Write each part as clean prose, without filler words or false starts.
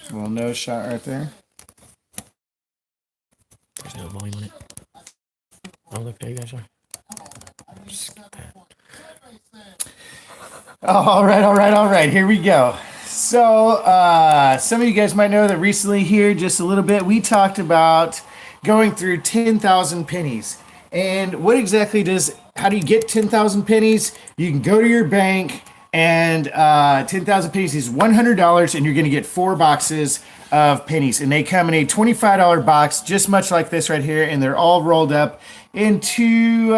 A little nose shot right there. There's no volume on it. Oh, look, there you guys are. All right. Here we go. So, some of you guys might know that recently here, just a little bit, we talked about going through 10,000 pennies. And what exactly how do you get 10,000 pennies? You can go to your bank and 10,000 pennies is $100 and you're going to get 4 boxes of pennies. And they come in a $25 box, just much like this right here. And they're all rolled up into,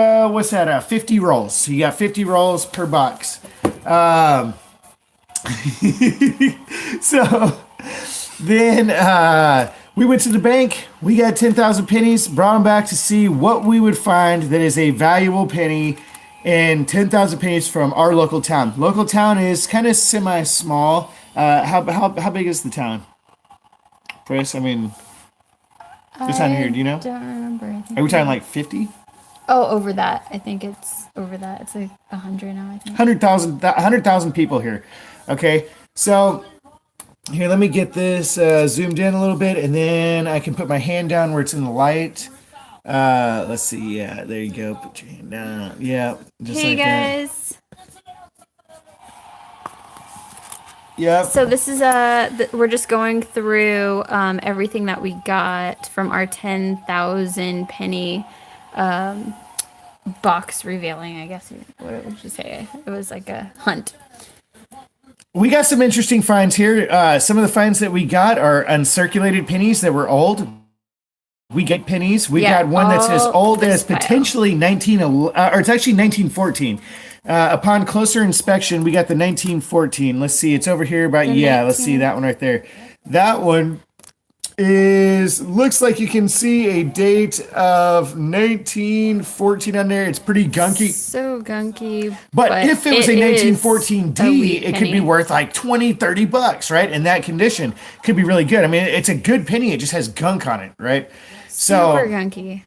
50 rolls. So you got 50 rolls per box. So then we went to the bank. We got 10,000 pennies, brought them back to see what we would find that is a valuable penny and 10,000 pennies from our local town. Local town is kind of semi-small. How big is the town? Chris, I mean, this time here, do you know? I don't remember. Are we talking like 50? Oh, over that. I think it's over that. It's like 100 now, I think. 100,000 people here. Okay, so here, let me get this zoomed in a little bit, and then I can put my hand down where it's in the light. Let's see. Yeah, there you go. Put your hand down. Yeah, just hey like guys. that. Yep. So this is we're just going through everything that we got from our 10,000 penny box revealing, I guess. What would you say? It was like a hunt. We got some interesting finds here. Some of the finds that we got are uncirculated pennies that were old. We get pennies. We got one that's as old as potentially or it's actually 1914. Upon closer inspection, we got the 1914. Let's see, it's over here about, let's see that one right there. That one looks like you can see a date of 1914 on there. It's pretty gunky. So gunky. But if it was a 1914 D, it could be worth like $20-$30, right? In that condition, could be really good. I mean, it's a good penny. It just has gunk on it, right? Super gunky.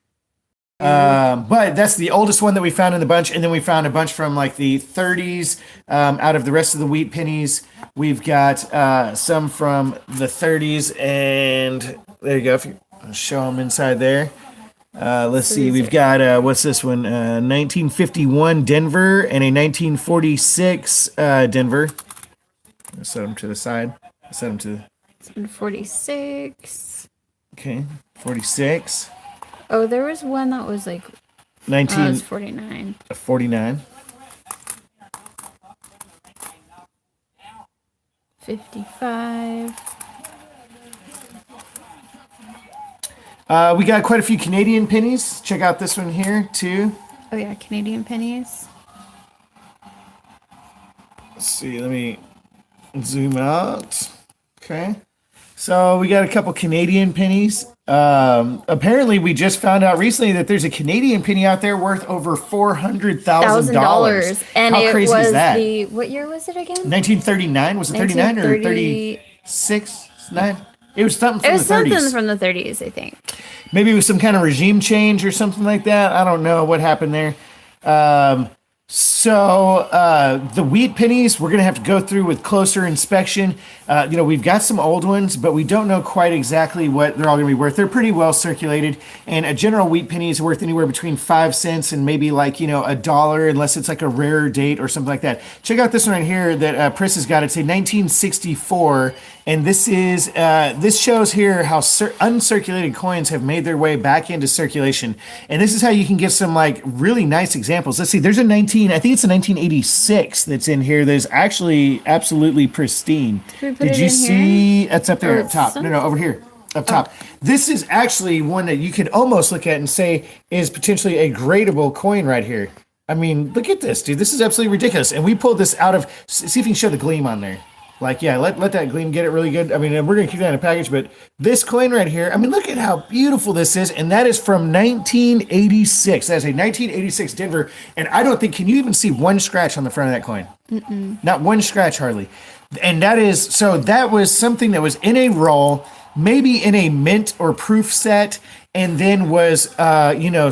But that's the oldest one that we found in the bunch, and then we found a bunch from like the 30s. Out of the rest of the wheat pennies, we've got some from the 30s, and there you go. If you show them inside there, let's see. We've got what's this one? 1951 Denver and a 1946 Denver. I'll set them to the side. Set them to 46. Okay, 46. Oh, there was one that was like 1949. 49. 55. We got quite a few Canadian pennies. Check out this one here too. Oh yeah, Canadian pennies. Let's see, let me zoom out. Okay. So we got a couple Canadian pennies. Apparently, we just found out recently that there's a Canadian penny out there worth over $400,000. And how crazy is that? What year was it again? 1939. Was it 39 or 36? 9? It was something from the 30s. It was something from the 30s, I think. Maybe it was some kind of regime change or something like that. I don't know what happened there. So the wheat pennies, we're going to have to go through with closer inspection. We've got some old ones, but we don't know quite exactly what they're all going to be worth. They're pretty well circulated, and a general wheat penny is worth anywhere between 5 cents and maybe like, $1, unless it's like a rarer date or something like that. Check out this one right here that Pris has got. It's a 1964, and this shows here how uncirculated coins have made their way back into circulation. And this is how you can get some like really nice examples. Let's see, there's a I think it's a 1986 that's in here that's actually absolutely pristine. Did you see? That's up there up top. No, over here. Up top. This is actually one that you could almost look at and say is potentially a gradable coin right here. I mean, look at this, dude. This is absolutely ridiculous. And we pulled this out of, see if you can show the gleam on there. Like, yeah, let that gleam get it really good. I mean, we're going to keep that in a package, but this coin right here, I mean, look at how beautiful this is. And that is from 1986. That's a 1986 Denver. And I don't think, can you even see one scratch on the front of that coin? Not one scratch, hardly. And that was something that was in a roll, maybe in a mint or proof set, and then was,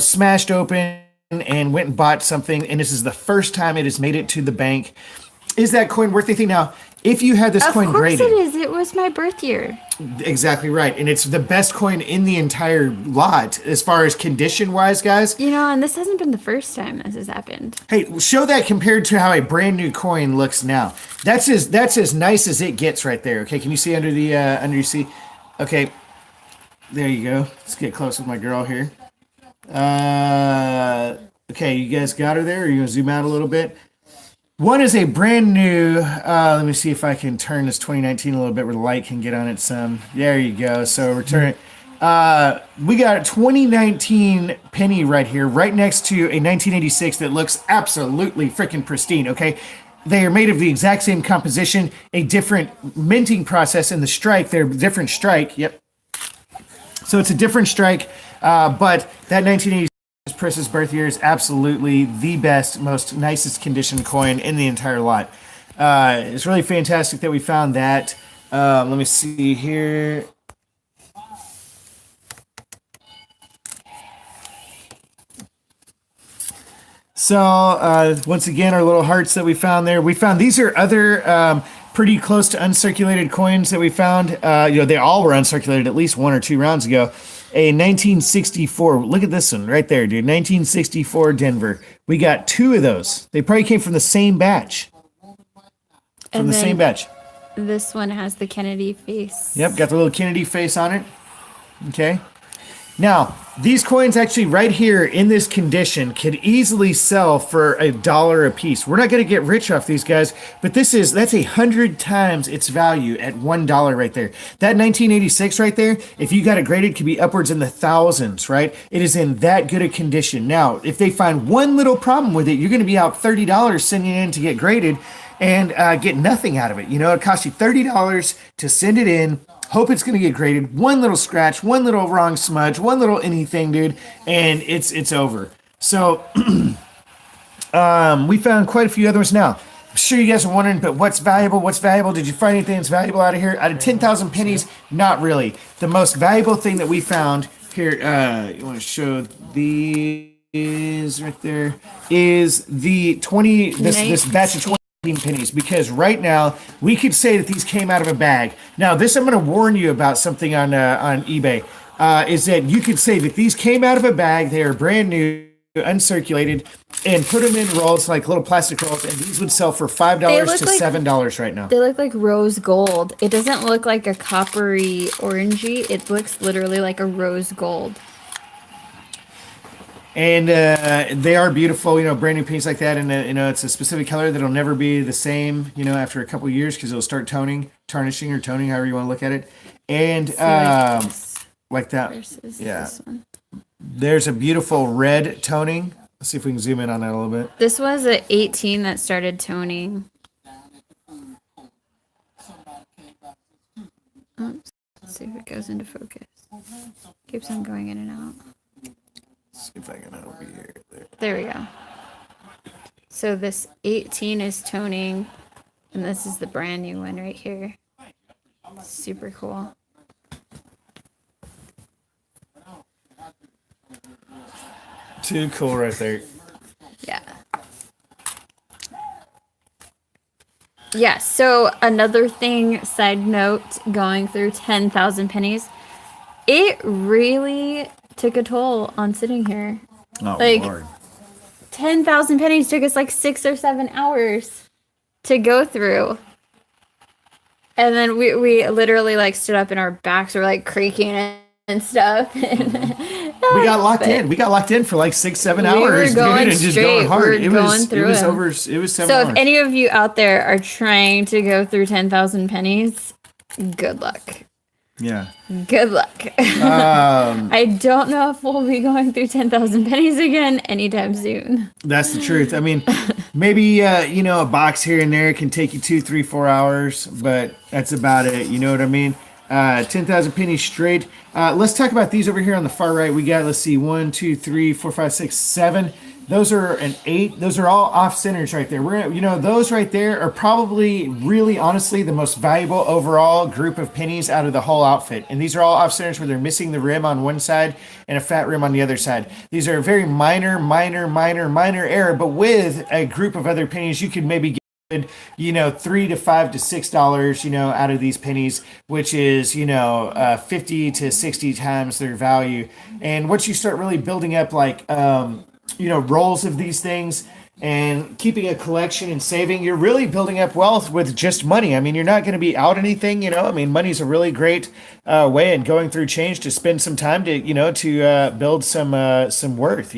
smashed open and went and bought something. And this is the first time it has made it to the bank. Is that coin worth anything? Now, If you had this Of coin course graded, it is. It was my birth year. exactly right, and it's the best coin in the entire lot as far as condition wise, guys. You know, and this hasn't been the first time this has happened. Hey, show that compared to how a brand new coin looks now. That's as nice as it gets right there. Okay, can you see under the under your seat? Okay, there you go. Let's get close with my girl here. Okay, you guys got her there? Are you gonna zoom out a little bit? One is a brand new. Let me see if I can turn this 2019 a little bit where the light can get on it some. There you go. So return. We got a 2019 penny right here, right next to a 1986 that looks absolutely freaking pristine. Okay, they are made of the exact same composition, a different minting process in the strike. They're different strike. Yep. So it's a different strike, but that 1986. Pris's birth year is absolutely the best, most nicest condition coin in the entire lot. It's really fantastic that we found that. Let me see here. So once again, our little hearts that we found there. We found these are other pretty close to uncirculated coins that we found. They all were uncirculated at least 1 or 2 rounds ago. A 1964. Look at this one right there, dude. 1964 Denver. We got 2 of those. They probably came from the same batch. From the same batch. This one has the Kennedy face. Yep, got the little Kennedy face on it. Okay. Now, these coins actually right here in this condition could easily sell for $1 a piece. We're not going to get rich off these guys, but that's 100 times its value at $1 right there. That 1986 right there, if you got it graded, could be upwards in the thousands, right? It is in that good a condition. Now, if they find one little problem with it, you're going to be out $30 sending it in to get graded and get nothing out of it. You know, it costs you $30 to send it in. Hope it's going to get graded. One little scratch, one little wrong smudge, one little anything, dude, and it's over. So we found quite a few other ones. Now, I'm sure you guys are wondering, but what's valuable? What's valuable? Did you find anything that's valuable out of here? Out of 10,000 pennies, not really. The most valuable thing that we found here, you want to show these right there, is the 20, this batch of 20 pennies, because right now we could say that these came out of a bag. Now this, I'm going to warn you about something on eBay, is that you could say that these came out of a bag, they are brand new, uncirculated, and put them in rolls, like little plastic rolls, and these would sell for $5 to $7 right now. They look like rose gold. It doesn't look like a coppery orangey. It looks literally like a rose gold. And they are beautiful, brand new pennies like that. And, it's a specific color that'll never be the same, after a couple of years, because it'll start tarnishing or toning, however you want to look at it. And like that. Yeah. This one. There's a beautiful red toning. Let's see if we can zoom in on that a little bit. This was an 18 that started toning. Oops. Let's see if it goes into focus. Keeps on going in and out. See if I can over here. There we go. So this 18 is toning, and this is the brand new one right here. Super cool. Too cool right there. Yeah. Yeah, so another thing, side note, going through 10,000 pennies, it really took a toll on sitting here. Oh, like, Lord. 10,000 pennies took us like 6 or 7 hours to go through. And then we literally like stood up and our backs were like creaking and stuff. We got locked in. We got locked in for like 6-7 hours, dude, and just going hard. It was 7 hours. So if any of you out there are trying to go through 10,000 pennies, good luck. Yeah. Good luck. I don't know if we'll be going through 10,000 pennies again anytime soon. That's the truth. I mean, maybe, a box here and there can take you 2, 3, 4 hours, but that's about it. You know what I mean? 10,000 pennies straight. Let's talk about these over here on the far right. We got, let's see, 1, 2, 3, 4, 5, 6, 7. Those are an 8. Those are all off centers right there. Those right there are probably really honestly the most valuable overall group of pennies out of the whole outfit. And these are all off centers where they're missing the rim on one side and a fat rim on the other side. These are a very minor error, but with a group of other pennies, you could maybe get $3 to $5 to $6, out of these pennies, which is, 50 to 60 times their value. And once you start really building up rolls of these things and keeping a collection and saving, you're really building up wealth with just money. I mean, you're not going to be out anything, I mean, money's a really great way in going through change to spend some time to build some worth,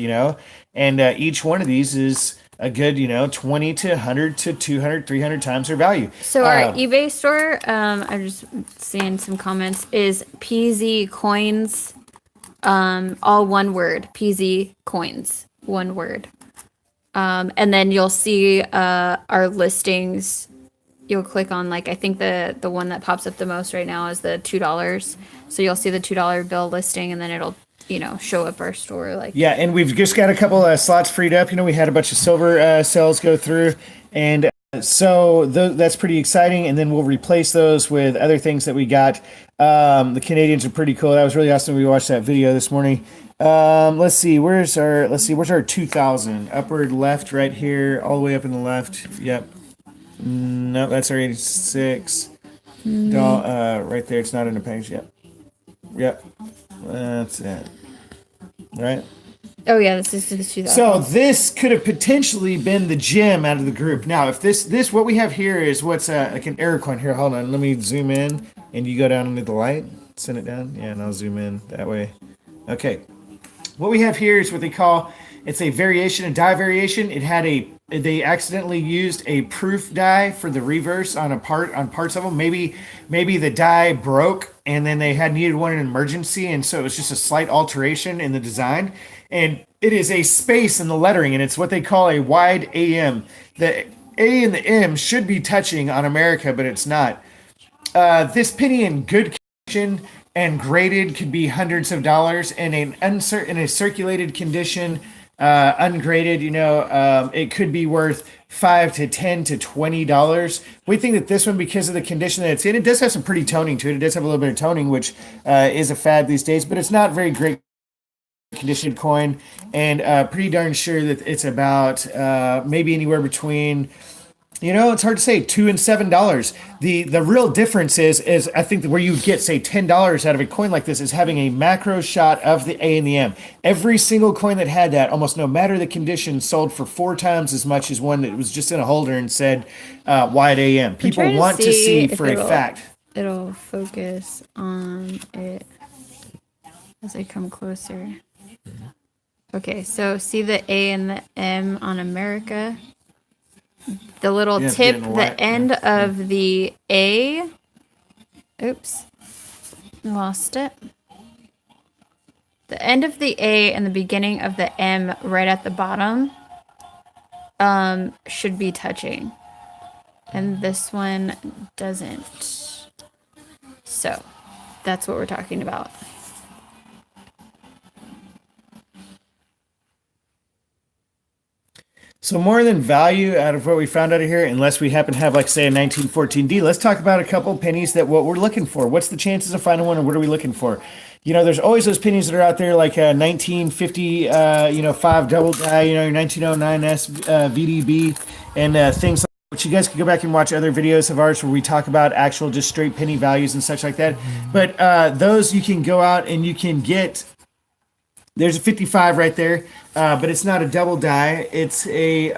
and each one of these is a good, 20 to 100 to 200, 300 times their value. So our eBay store, I'm just seeing some comments, is PZ Coins, all one word, PZ Coins, one word. And then you'll see our listings. You'll click on, I think the one that pops up the most right now is the $2. So you'll see the $2 bill listing, and then it'll show up our store. Yeah, and we've just got a couple slots freed up. We had a bunch of silver sales go through, and so that's pretty exciting. And then we'll replace those with other things that we got. The Canadians are pretty cool. That was really awesome. We watched that video this morning. Let's see, where's our 2000? Upward left right here, all the way up in the left. Yep. No, that's our 86. Right there. It's not in the page yet. Yep. That's it. Right? Oh yeah, this is 2000. So this could have potentially been the gem out of the group. Now, if this what we have here is what's like an error coin. Here, hold on. Let me zoom in, and you go down into the light. Send it down. Yeah, and I'll zoom in that way. Okay. What we have here is what they call, it's a variation, a die variation. They accidentally used a proof die for the reverse on parts of them. Maybe the die broke and then they needed one in emergency, and so it was just a slight alteration in the design. And it is a space in the lettering, and it's what they call a wide AM. The A and the M should be touching on America, but it's not. This penny in good condition and graded could be hundreds of dollars, and in a circulated condition, ungraded, it could be worth $5 to $10 to $20. We think that this one, because of the condition that it's in, it does have some pretty toning to it. It does have a little bit of toning, which is a fad these days, but it's not very great conditioned coin, and pretty darn sure that it's about maybe anywhere between, it's hard to say, $2 and $7. The real difference is I think that where you get, say, $10 out of a coin like this is having a macro shot of the A and the M. Every single coin that had that, almost no matter the condition, sold for 4 times as much as one that was just in a holder and said wide AM. People want to see for a fact. It'll focus on it as I come closer. Okay, so see the A and the M on America? The little tip, the end of the A. Oops. Lost it. The end of the A and the beginning of the M right at the bottom should be touching. And this one doesn't. So that's what we're talking about. So more than value out of what we found out of here, unless we happen to have, say, a 1914D, let's talk about a couple pennies that what we're looking for. What's the chances of finding one, and what are we looking for? There's always those pennies that are out there, like a 1950, 5 double die, your 1909S VDB, and things like that. But you guys can go back and watch other videos of ours where we talk about actual just straight penny values and such like that. But those you can go out and you can get. There's a 55 right there, but it's not a double die. It's a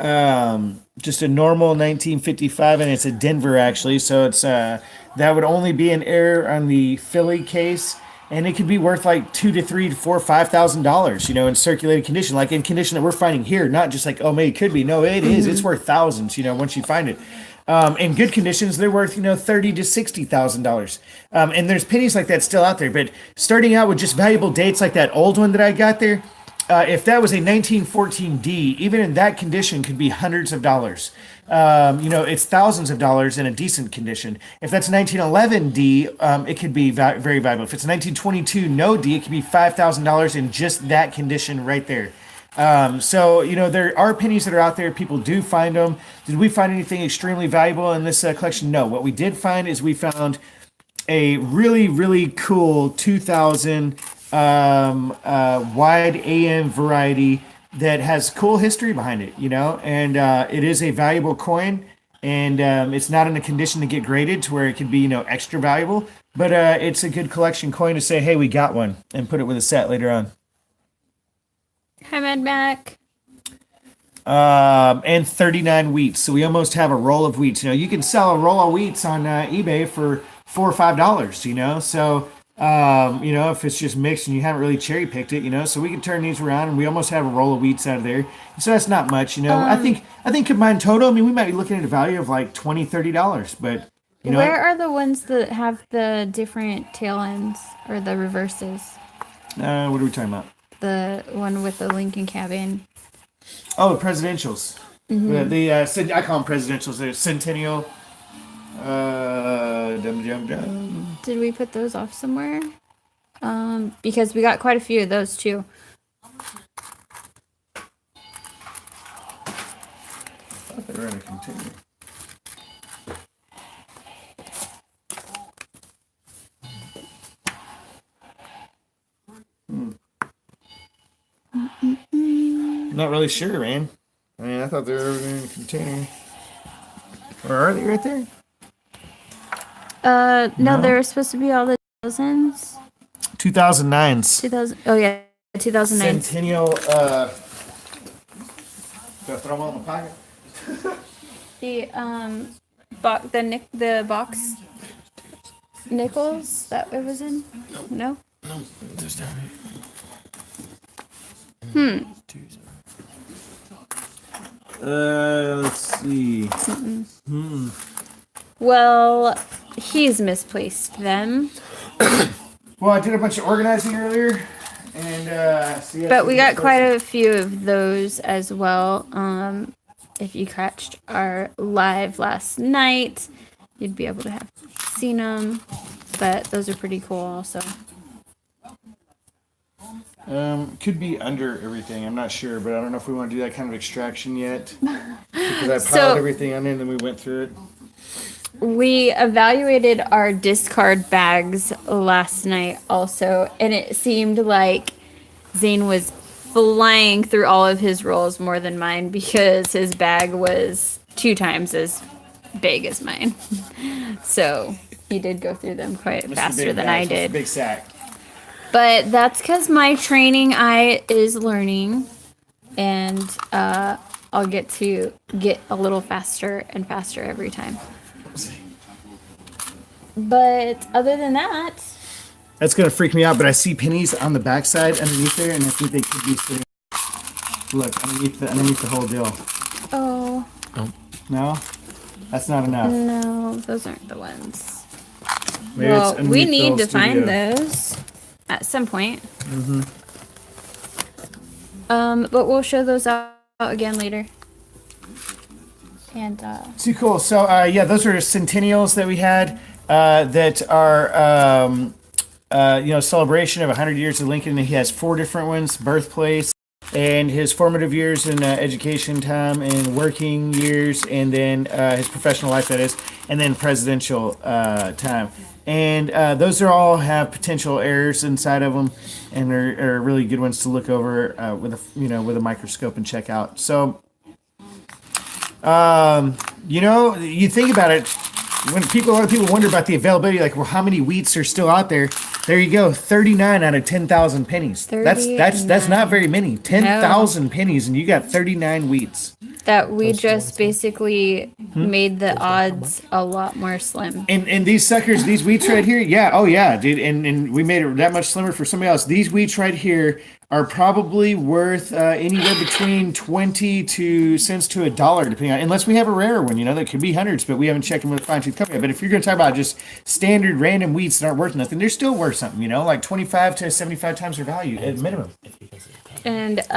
just a normal 1955, and it's a Denver actually. So it's that would only be an error on the Philly case, and it could be worth like $2 to $3 to $4 $5,000, in circulated condition, like in condition that we're finding here. Not just like, oh, maybe it could be. No, it is. It's worth thousands. Once you find it. In good conditions, they're worth, $30,000 to $60,000. And there's pennies like that still out there. But starting out with just valuable dates like that old one that I got there, if that was a 1914D, even in that condition, could be hundreds of dollars. It's thousands of dollars in a decent condition. If that's a 1911D, it could be very valuable. If it's a 1922 no D, it could be $5,000 in just that condition right there. So there are pennies that are out there. People do find them. Did we find anything extremely valuable in this collection? No. What we did find is we found a really, really cool 2000 wide AM variety that has cool history behind it, and it is a valuable coin. and it's not in a condition to get graded to where it could be, extra valuable. But it's a good collection coin to say, hey, we got one, and put it with a set later on. Hi, Mad Mac. And 39 wheats. So we almost have a roll of wheats. You can sell a roll of wheats on eBay for $4 or $5, So, if it's just mixed and you haven't really cherry picked it, so we can turn these around and we almost have a roll of wheats out of there. So that's not much, I think combined total, we might be looking at a value of like $20, $30, but where are the ones that have the different tail ends or the reverses? what are we talking about? The one with the Lincoln cabin. Oh, the presidentials. Mm-hmm. I call them presidentials. They're centennial. Did we put those off somewhere? Because we got quite a few of those too. I thought they were going to continue. Not really sure, man. I thought they were going to continue. Or are they right there? No, they're supposed to be all the thousands. 2009s. 2000. Oh yeah, 2009. Centennial. Do I throw them all in my pocket? The the box nickels that it was in. No. No, there's down Let's see. Well, he's misplaced them. Well, I did a bunch of organizing earlier, and but we got quite a few of those as well. If you catched our live last night, you'd be able to have seen them. But those are pretty cool, also. Could be under everything. I'm not sure, but I don't know if we want to do that kind of extraction yet. Because I piled everything on there and then we went through it. We evaluated our discard bags last night also, and it seemed like Zane was flying through all of his rolls more than mine because his bag was 2 times as big as mine. So he did go through them quite faster than I did. Big sack. But that's because my training eye is learning, and I'll get to get a little faster and faster every time. But other than that, that's gonna freak me out. But I see pennies on the backside underneath there, and I think they could be sitting. Look underneath the whole deal. oh No, that's not enough. no, those aren't the ones. Maybe Well, it's we underneath the need whole to find studio. those at some point. But we'll show those out again later. And Too cool. So those are centennials that we had that are celebration of 100 years of Lincoln. He has 4 different ones: birthplace, and his formative years in education time and working years, and then his professional life, that is, and then presidential time. And those are all have potential errors inside of them, and are really good ones to look over with a microscope and check out. So. You think about it, when a lot of people wonder about the availability, like, well, how many wheats are still out there? There you go, 39 out of 10,000 pennies. That's not very many. 10,000 pennies, and you got 39 wheats. that we just basically made the odds a lot more slim. And these suckers, these wheats right here, dude. And we made it that much slimmer for somebody else. These wheats right here are probably worth anywhere between 20 cents to $1, depending on, unless we have a rare one, that could be hundreds, but we haven't checked them with a fine-tooth comb yet. But if you're going to talk about just standard random wheats that aren't worth nothing, they're still worth something, like 25 to 75 times their value at minimum. And So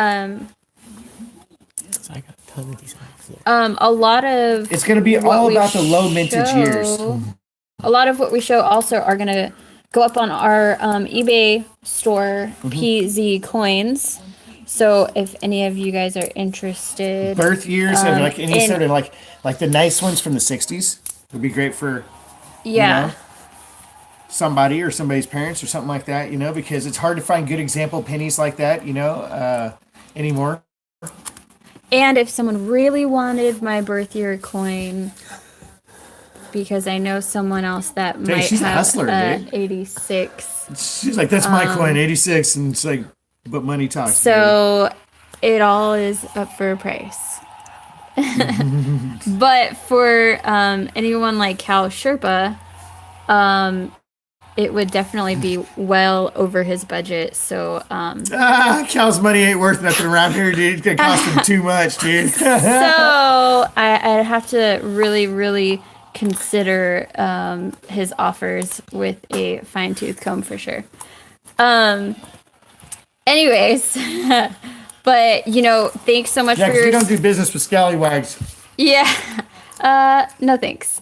I got a ton of these on the floor. a lot of It's going to be all about the low mintage years. A lot of what we show also are going to go up on our eBay store, PZ Coins. So if any of you guys are interested, Birth years and like any sort of like the nice ones from the 60s would be great for somebody or somebody's parents or something like that, because it's hard to find good example pennies like that, anymore. And if someone really wanted my birth year coin, because I know someone else that Dang, might she's a have hustler, a dude. 86. She's like, that's my coin, 86, and it's like, but money talks. So it all is up for a price. But for anyone like Cal Sherpa, it would definitely be well over his budget. So Cal's money ain't worth nothing around here, dude. It's gonna cost him too much, dude. so I'd have to really, really consider his offers with a fine-tooth comb for sure. Anyways, but thanks so much Yeah, for 'cause your we don't do business with scallywags. yeah. No thanks.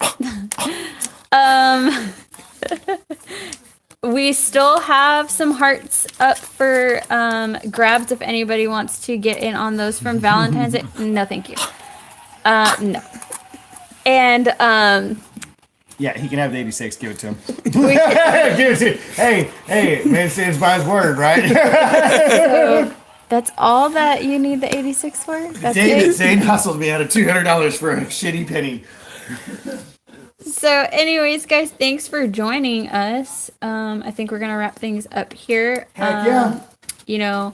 We still have some hearts up for grabs if anybody wants to get in on those from Valentine's Day. No, thank you. No. And Yeah, he can have the 86. Give it to him. Give it to him. Hey, man stands by his word, right? so that's all that you need the 86 for? That's Zane hustled me out of $200 for a shitty penny. So anyways, guys, thanks for joining us. I think we're going to wrap things up here. Heck yeah.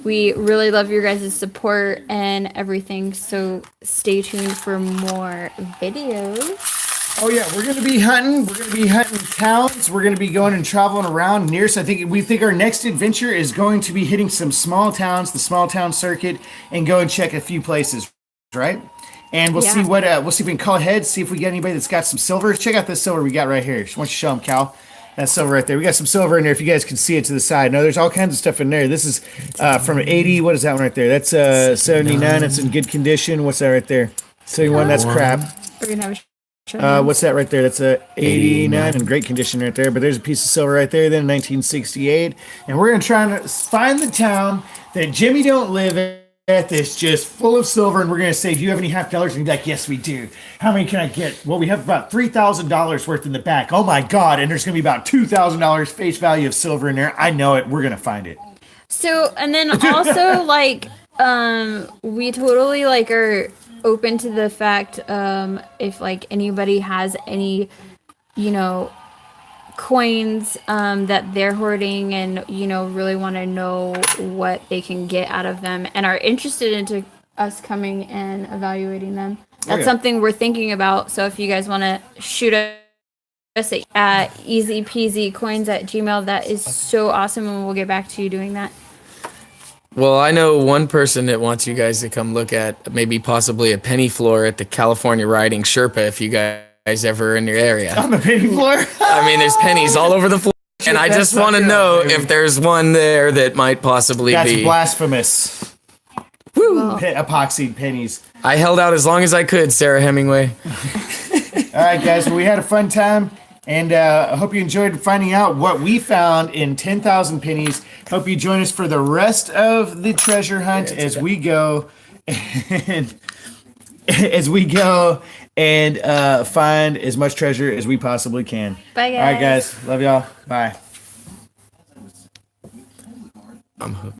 We really love your guys' support and everything, so stay tuned for more videos. Oh yeah, we're gonna be hunting. We're gonna be hunting towns. We're gonna be going and traveling around near. So we think our next adventure is going to be hitting some small towns, the small town circuit, and go and check a few places, right? And we'll see what we'll see if we can call ahead, see if we get anybody that's got some silver. Check out this silver we got right here. Why don't you show them, Cal? That silver right there. We got some silver in there. If you guys can see it to the side. No, there's all kinds of stuff in there. This is from 80. What is that one right there? That's 79. It's in good condition. What's that right there? 71. That's crap. We're gonna have a What's that right there? That's a 89 in great condition right there. But there's a piece of silver right there. Then 1968, and we're gonna try to find the town that Jimmy don't live at. That's just full of silver, and we're gonna say, "Do you have any half dollars?" And he'd be like, "Yes, we do." How many can I get? Well, we have about $3,000 worth in the back. Oh my God! And there's gonna be about $2,000 face value of silver in there. I know it. We're gonna find it. So, and then also we totally are open to the fact if anybody has any coins that they're hoarding and really want to know what they can get out of them and are interested into us coming and evaluating them, that's something we're thinking about. So if you guys want to shoot us at easypeasycoins@gmail.com, that is so awesome, and we'll get back to you doing that. Well, I know one person that wants you guys to come look at maybe possibly a penny floor at the California Riding Sherpa if you guys ever in your area. On the penny floor. I mean, there's pennies all over the floor, and I just want to know if there's one there that might possibly That's be blasphemous. Woo! Epoxied pennies. I held out as long as I could, Sarah Hemingway. All right, guys. Well, we had a fun time. And I hope you enjoyed finding out what we found in 10,000 pennies. Hope you join us for the rest of the treasure hunt as we go and find as much treasure as we possibly can. Bye, guys. All right, guys. Love y'all. Bye. I'm hooked.